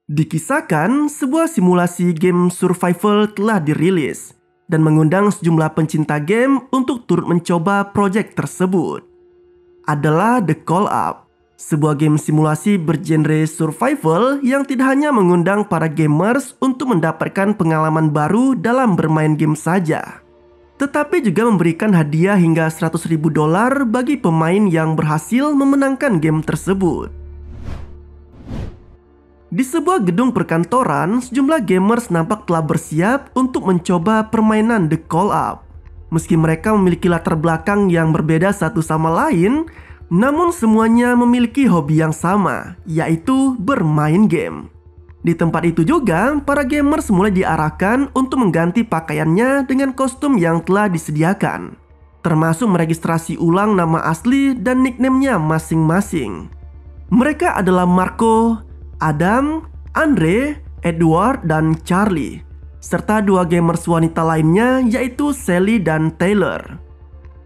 Dikisahkan, sebuah simulasi game survival telah dirilis dan mengundang sejumlah pencinta game untuk turut mencoba proyek tersebut. Adalah The Call Up, sebuah game simulasi bergenre survival yang tidak hanya mengundang para gamers untuk mendapatkan pengalaman baru dalam bermain game saja, tetapi juga memberikan hadiah hingga $100.000 bagi pemain yang berhasil memenangkan game tersebut. Di sebuah gedung perkantoran, sejumlah gamers nampak telah bersiap untuk mencoba permainan The Call Up. Meski mereka memiliki latar belakang yang berbeda satu sama lain, namun semuanya memiliki hobi yang sama, yaitu bermain game. Di tempat itu juga, para gamers mulai diarahkan untuk mengganti pakaiannya dengan kostum yang telah disediakan, termasuk meregistrasi ulang nama asli dan nickname-nya masing-masing. Mereka adalah Marco, Adam, Andre, Edward, dan Charlie, serta dua gamers wanita lainnya yaitu Sally dan Taylor.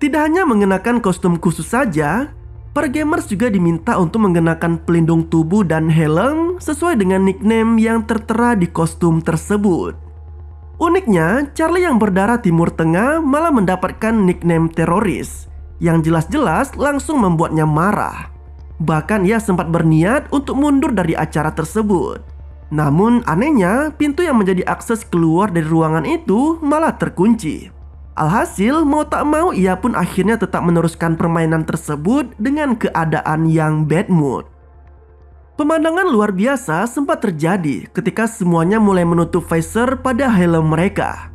Tidak hanya mengenakan kostum khusus saja, para gamers juga diminta untuk mengenakan pelindung tubuh dan helm sesuai dengan nickname yang tertera di kostum tersebut. Uniknya, Charlie yang berdarah Timur Tengah malah mendapatkan nickname teroris yang jelas-jelas langsung membuatnya marah. Bahkan ia sempat berniat untuk mundur dari acara tersebut. Namun anehnya, pintu yang menjadi akses keluar dari ruangan itu malah terkunci. Alhasil, mau tak mau ia pun akhirnya tetap meneruskan permainan tersebut dengan keadaan yang bad mood. Pemandangan luar biasa sempat terjadi ketika semuanya mulai menutup visor pada helm mereka.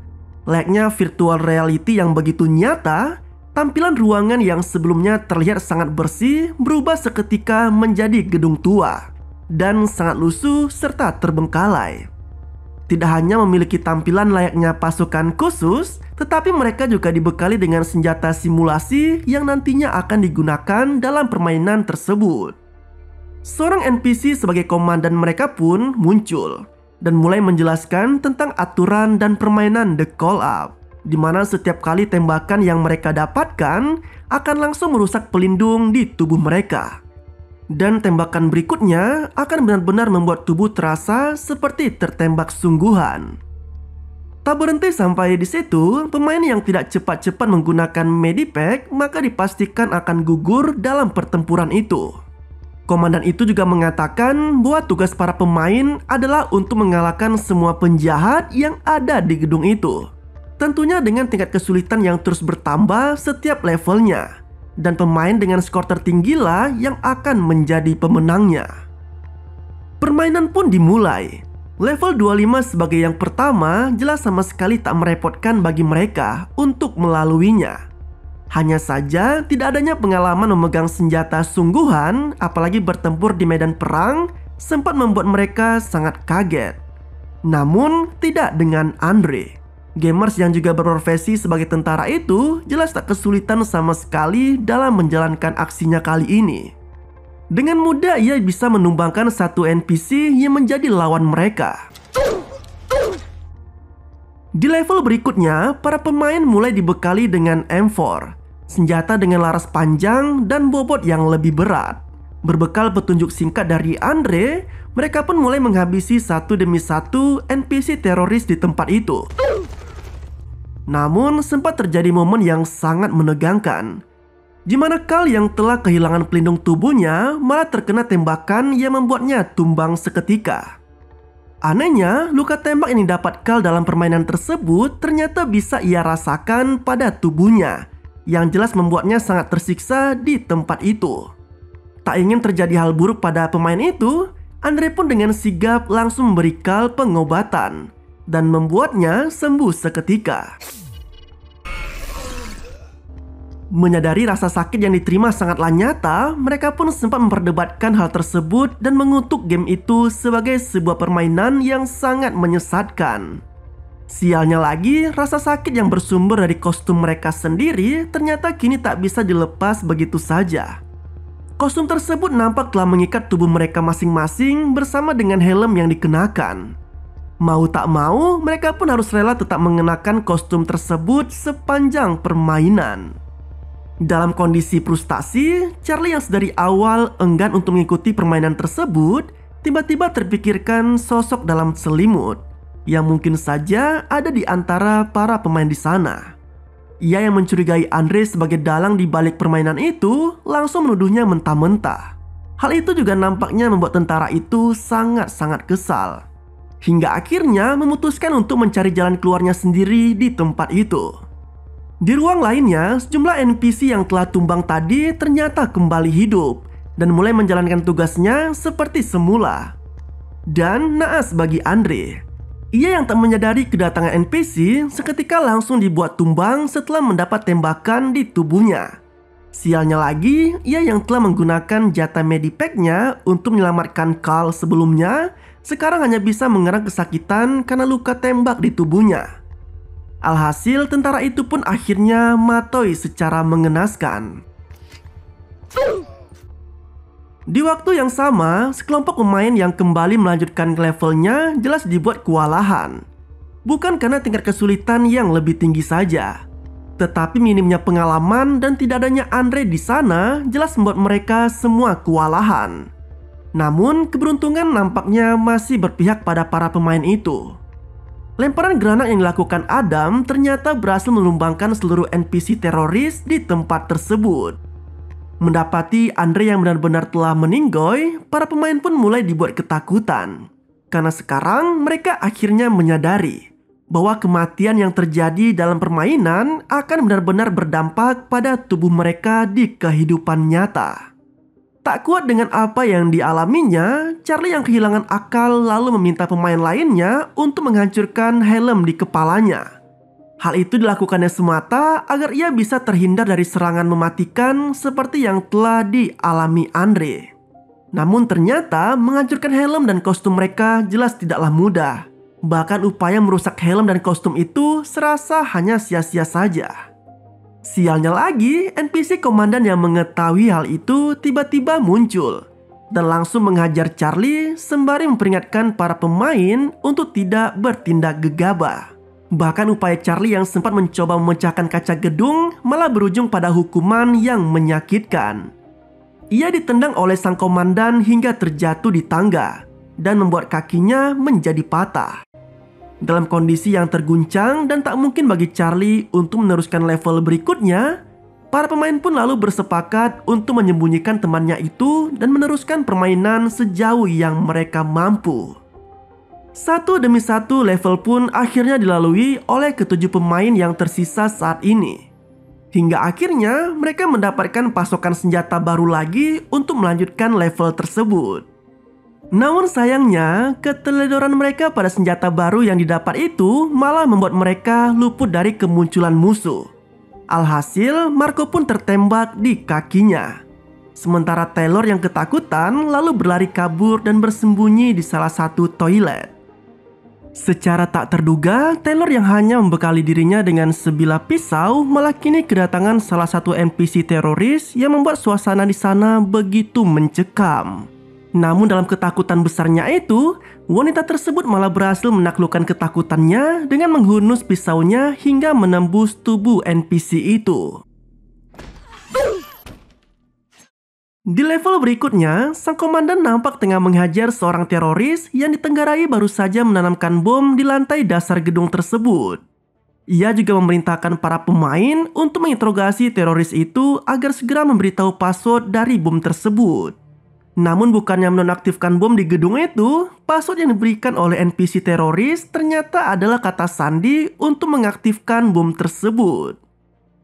Layaknya virtual reality yang begitu nyata, tampilan ruangan yang sebelumnya terlihat sangat bersih berubah seketika menjadi gedung tua dan sangat lusuh serta terbengkalai. Tidak hanya memiliki tampilan layaknya pasukan khusus, tetapi mereka juga dibekali dengan senjata simulasi yang nantinya akan digunakan dalam permainan tersebut. Seorang NPC sebagai komandan mereka pun muncul dan mulai menjelaskan tentang aturan dan permainan The Call Up, di mana setiap kali tembakan yang mereka dapatkan akan langsung merusak pelindung di tubuh mereka. Dan tembakan berikutnya akan benar-benar membuat tubuh terasa seperti tertembak sungguhan. Tak berhenti sampai di situ, pemain yang tidak cepat-cepat menggunakan medipack maka dipastikan akan gugur dalam pertempuran itu. Komandan itu juga mengatakan bahwa tugas para pemain adalah untuk mengalahkan semua penjahat yang ada di gedung itu. Tentunya dengan tingkat kesulitan yang terus bertambah setiap levelnya. Dan pemain dengan skor tertinggilah yang akan menjadi pemenangnya. Permainan pun dimulai. Level 25 sebagai yang pertama jelas sama sekali tak merepotkan bagi mereka untuk melaluinya. Hanya saja tidak adanya pengalaman memegang senjata sungguhan, apalagi bertempur di medan perang, sempat membuat mereka sangat kaget. Namun tidak dengan Andre. Gamers yang juga berprofesi sebagai tentara itu jelas tak kesulitan sama sekali dalam menjalankan aksinya kali ini. Dengan mudah ia bisa menumbangkan satu NPC yang menjadi lawan mereka. Di level berikutnya, para pemain mulai dibekali dengan M4, senjata dengan laras panjang dan bobot yang lebih berat. Berbekal petunjuk singkat dari Andre, mereka pun mulai menghabisi satu demi satu NPC teroris di tempat itu. Namun sempat terjadi momen yang sangat menegangkan, di mana Carl yang telah kehilangan pelindung tubuhnya malah terkena tembakan yang membuatnya tumbang seketika. Anehnya, luka tembak yang didapat Carl dalam permainan tersebut ternyata bisa ia rasakan pada tubuhnya, yang jelas membuatnya sangat tersiksa di tempat itu. Tak ingin terjadi hal buruk pada pemain itu, Andre pun dengan sigap langsung memberi Carl pengobatan dan membuatnya sembuh seketika. Menyadari rasa sakit yang diterima sangatlah nyata, mereka pun sempat memperdebatkan hal tersebut dan mengutuk game itu sebagai sebuah permainan yang sangat menyesatkan. Sialnya lagi, rasa sakit yang bersumber dari kostum mereka sendiri ternyata kini tak bisa dilepas begitu saja. Kostum tersebut nampak telah mengikat tubuh mereka masing-masing bersama dengan helm yang dikenakan. Mau tak mau, mereka pun harus rela tetap mengenakan kostum tersebut sepanjang permainan. Dalam kondisi frustasi, Charlie yang sedari awal enggan untuk mengikuti permainan tersebut tiba-tiba terpikirkan sosok dalam selimut yang mungkin saja ada di antara para pemain di sana. Ia yang mencurigai Andre sebagai dalang di balik permainan itu langsung menuduhnya mentah-mentah. Hal itu juga nampaknya membuat tentara itu sangat-sangat kesal. Hingga akhirnya memutuskan untuk mencari jalan keluarnya sendiri di tempat itu. Di ruang lainnya, sejumlah NPC yang telah tumbang tadi ternyata kembali hidup dan mulai menjalankan tugasnya seperti semula. Dan naas bagi Andre, ia yang tak menyadari kedatangan NPC seketika langsung dibuat tumbang setelah mendapat tembakan di tubuhnya. Sialnya lagi, ia yang telah menggunakan jatah medipacknya untuk menyelamatkan Carl sebelumnya, sekarang hanya bisa mengerang kesakitan karena luka tembak di tubuhnya. Alhasil, tentara itu pun akhirnya mati secara mengenaskan. Di waktu yang sama, sekelompok pemain yang kembali melanjutkan levelnya jelas dibuat kewalahan. Bukan karena tingkat kesulitan yang lebih tinggi saja, tetapi minimnya pengalaman dan tidak adanya Andre di sana jelas membuat mereka semua kewalahan. Namun, keberuntungan nampaknya masih berpihak pada para pemain itu. Lemparan granat yang dilakukan Adam ternyata berhasil menumbangkan seluruh NPC teroris di tempat tersebut. Mendapati Andre yang benar-benar telah meninggoy, para pemain pun mulai dibuat ketakutan. Karena sekarang mereka akhirnya menyadari bahwa kematian yang terjadi dalam permainan akan benar-benar berdampak pada tubuh mereka di kehidupan nyata. Tak kuat dengan apa yang dialaminya, Charlie yang kehilangan akal lalu meminta pemain lainnya untuk menghancurkan helm di kepalanya. Hal itu dilakukannya semata agar ia bisa terhindar dari serangan mematikan seperti yang telah dialami Andre. Namun ternyata menghancurkan helm dan kostum mereka jelas tidaklah mudah. Bahkan upaya merusak helm dan kostum itu serasa hanya sia-sia saja. Sialnya lagi, NPC komandan yang mengetahui hal itu tiba-tiba muncul dan langsung menghajar Charlie sembari memperingatkan para pemain untuk tidak bertindak gegabah. Bahkan upaya Charlie yang sempat mencoba memecahkan kaca gedung malah berujung pada hukuman yang menyakitkan. Ia ditendang oleh sang komandan hingga terjatuh di tangga dan membuat kakinya menjadi patah. Dalam kondisi yang terguncang dan tak mungkin bagi Charlie untuk meneruskan level berikutnya, para pemain pun lalu bersepakat untuk menyembunyikan temannya itu dan meneruskan permainan sejauh yang mereka mampu. Satu demi satu level pun akhirnya dilalui oleh ketujuh pemain yang tersisa saat ini. Hingga akhirnya mereka mendapatkan pasokan senjata baru lagi untuk melanjutkan level tersebut. Namun sayangnya, keteledoran mereka pada senjata baru yang didapat itu malah membuat mereka luput dari kemunculan musuh. Alhasil, Marco pun tertembak di kakinya. Sementara Taylor yang ketakutan lalu berlari kabur dan bersembunyi di salah satu toilet. Secara tak terduga, Taylor yang hanya membekali dirinya dengan sebilah pisau malah kini kedatangan salah satu NPC teroris yang membuat suasana di sana begitu mencekam. Namun dalam ketakutan besarnya itu, wanita tersebut malah berhasil menaklukkan ketakutannya dengan menghunus pisaunya hingga menembus tubuh NPC itu. Di level berikutnya, sang komandan nampak tengah menghajar seorang teroris yang ditenggarai baru saja menanamkan bom di lantai dasar gedung tersebut. Ia juga memerintahkan para pemain untuk menginterogasi teroris itu agar segera memberitahu password dari bom tersebut. Namun bukannya menonaktifkan bom di gedung itu, password yang diberikan oleh NPC teroris ternyata adalah kata sandi untuk mengaktifkan bom tersebut.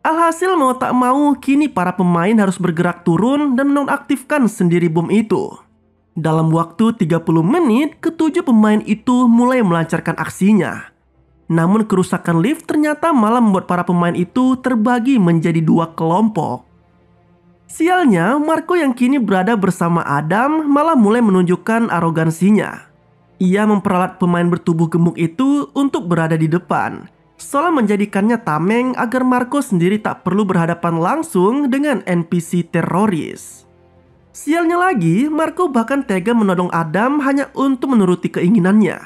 Alhasil mau tak mau, kini para pemain harus bergerak turun dan menonaktifkan sendiri bom itu. Dalam waktu 30 menit, ketujuh pemain itu mulai melancarkan aksinya. Namun kerusakan lift ternyata malah membuat para pemain itu terbagi menjadi dua kelompok. Sialnya, Marco yang kini berada bersama Adam malah mulai menunjukkan arogansinya. Ia memperalat pemain bertubuh gemuk itu untuk berada di depan, seolah menjadikannya tameng agar Marco sendiri tak perlu berhadapan langsung dengan NPC teroris. Sialnya lagi, Marco bahkan tega menodong Adam hanya untuk menuruti keinginannya.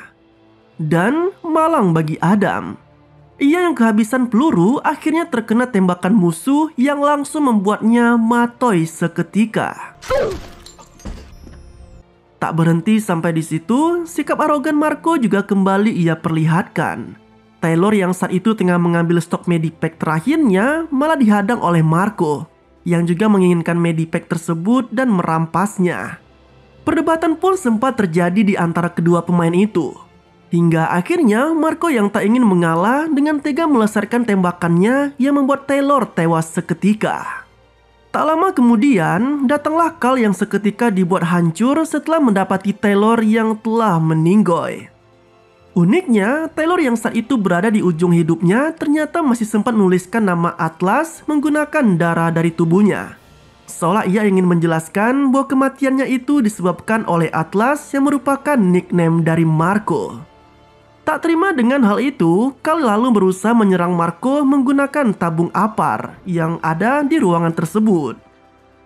Dan malang bagi Adam, ia yang kehabisan peluru akhirnya terkena tembakan musuh yang langsung membuatnya matoi seketika. Tak berhenti sampai di situ, sikap arogan Marco juga kembali ia perlihatkan. Taylor yang saat itu tengah mengambil stok medipack terakhirnya malah dihadang oleh Marco, yang juga menginginkan medipack tersebut dan merampasnya. Perdebatan pun sempat terjadi di antara kedua pemain itu. Hingga akhirnya Marco yang tak ingin mengalah dengan tega melesarkan tembakannya yang membuat Taylor tewas seketika. Tak lama kemudian, datanglah Carl yang seketika dibuat hancur setelah mendapati Taylor yang telah meninggoy. Uniknya, Taylor yang saat itu berada di ujung hidupnya ternyata masih sempat menuliskan nama Atlas menggunakan darah dari tubuhnya. Seolah ia ingin menjelaskan bahwa kematiannya itu disebabkan oleh Atlas yang merupakan nickname dari Marco. Tak terima dengan hal itu, Carl lalu berusaha menyerang Marco menggunakan tabung apar yang ada di ruangan tersebut.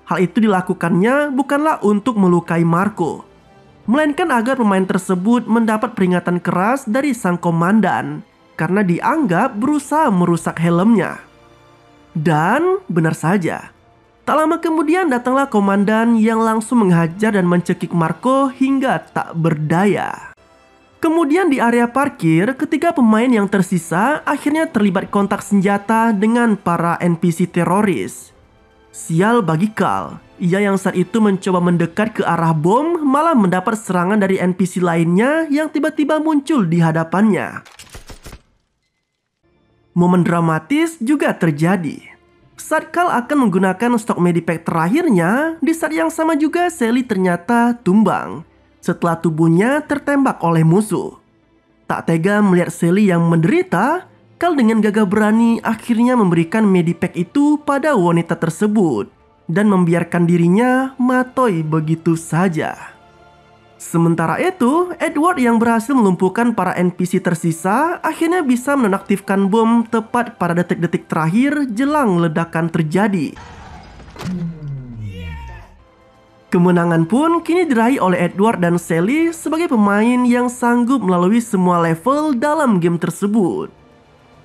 Hal itu dilakukannya bukanlah untuk melukai Marco, melainkan agar pemain tersebut mendapat peringatan keras dari sang komandan karena dianggap berusaha merusak helmnya. Dan benar saja, tak lama kemudian datanglah komandan yang langsung menghajar dan mencekik Marco hingga tak berdaya. Kemudian di area parkir, ketiga pemain yang tersisa akhirnya terlibat kontak senjata dengan para NPC teroris. Sial bagi Carl, ia yang saat itu mencoba mendekat ke arah bom malah mendapat serangan dari NPC lainnya yang tiba-tiba muncul di hadapannya. Momen dramatis juga terjadi. Saat Carl akan menggunakan stok medipack terakhirnya, di saat yang sama juga Sally ternyata tumbang setelah tubuhnya tertembak oleh musuh. Tak tega melihat Sally yang menderita, Carl dengan gagah berani akhirnya memberikan medipack itu pada wanita tersebut dan membiarkan dirinya matoy begitu saja. Sementara itu, Edward yang berhasil melumpuhkan para NPC tersisa akhirnya bisa menonaktifkan bom tepat pada detik-detik terakhir jelang ledakan terjadi. Kemenangan pun kini diraih oleh Edward dan Sally sebagai pemain yang sanggup melalui semua level dalam game tersebut.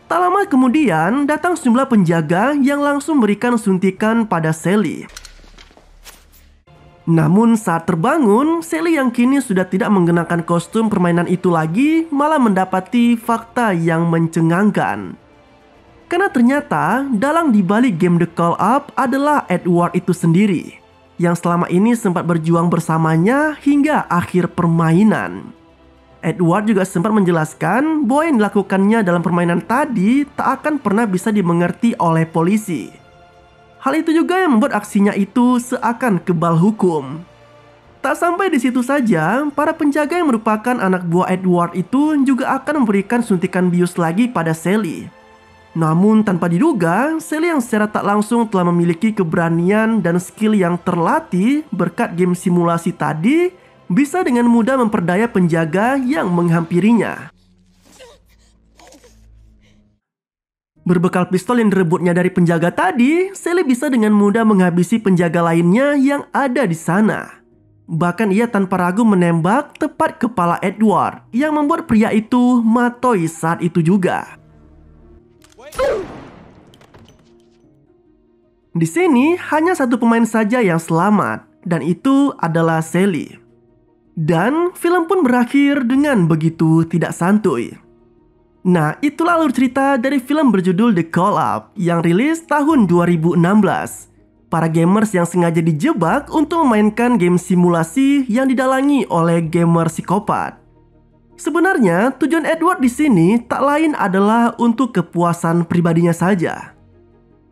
Tak lama kemudian datang sejumlah penjaga yang langsung memberikan suntikan pada Sally. Namun saat terbangun, Sally yang kini sudah tidak mengenakan kostum permainan itu lagi malah mendapati fakta yang mencengangkan. Karena ternyata dalang dibalik game The Call Up adalah Edward itu sendiri, yang selama ini sempat berjuang bersamanya hingga akhir permainan. Edward juga sempat menjelaskan bahwa yang dilakukannya dalam permainan tadi tak akan pernah bisa dimengerti oleh polisi. Hal itu juga yang membuat aksinya itu seakan kebal hukum. Tak sampai di situ saja, para penjaga yang merupakan anak buah Edward itu juga akan memberikan suntikan bius lagi pada Sally. Namun tanpa diduga, Sally yang secara tak langsung telah memiliki keberanian dan skill yang terlatih berkat game simulasi tadi bisa dengan mudah memperdaya penjaga yang menghampirinya. Berbekal pistol yang direbutnya dari penjaga tadi, Sally bisa dengan mudah menghabisi penjaga lainnya yang ada di sana. Bahkan ia tanpa ragu menembak tepat kepala Edward yang membuat pria itu matoy saat itu juga. Di sini hanya satu pemain saja yang selamat, dan itu adalah Sally. Dan film pun berakhir dengan begitu tidak santuy. Nah, itulah alur cerita dari film berjudul The Call Up yang rilis tahun 2016. Para gamers yang sengaja dijebak untuk memainkan game simulasi yang didalangi oleh gamer psikopat. Sebenarnya tujuan Edward di sini tak lain adalah untuk kepuasan pribadinya saja.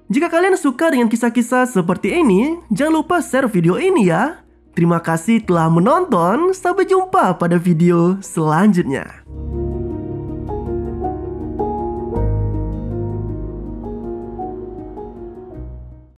Jika kalian suka dengan kisah-kisah seperti ini, jangan lupa share video ini ya. Terima kasih telah menonton, sampai jumpa pada video selanjutnya.